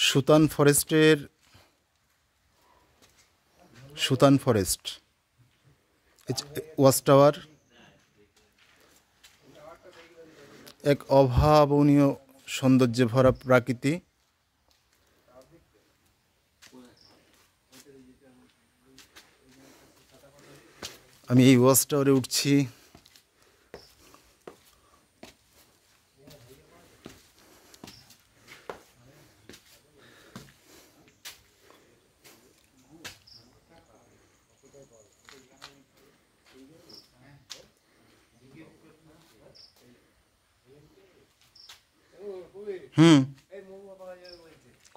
সুতান ফরেস্টের Sutan forest watch tower এক অভাবনীয় সৌন্দর্যে ভরা প্রাকৃতি। আমি এই ওয়াচ টাওয়ারে উঠছি।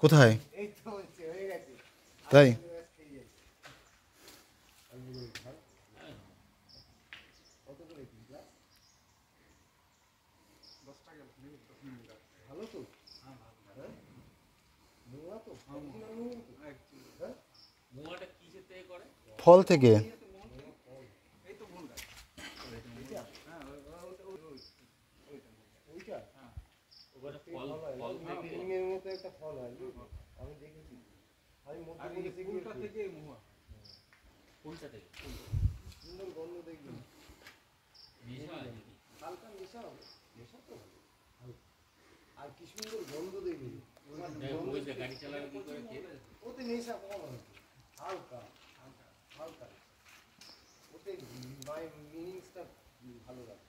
কোথায় তাই? ফল থেকে আর কি সুন্দর গন্ধ দেখবি, ওতে নেশা কম হালকা হালকা, ওতে মিনিংসটা ভালো লাগে।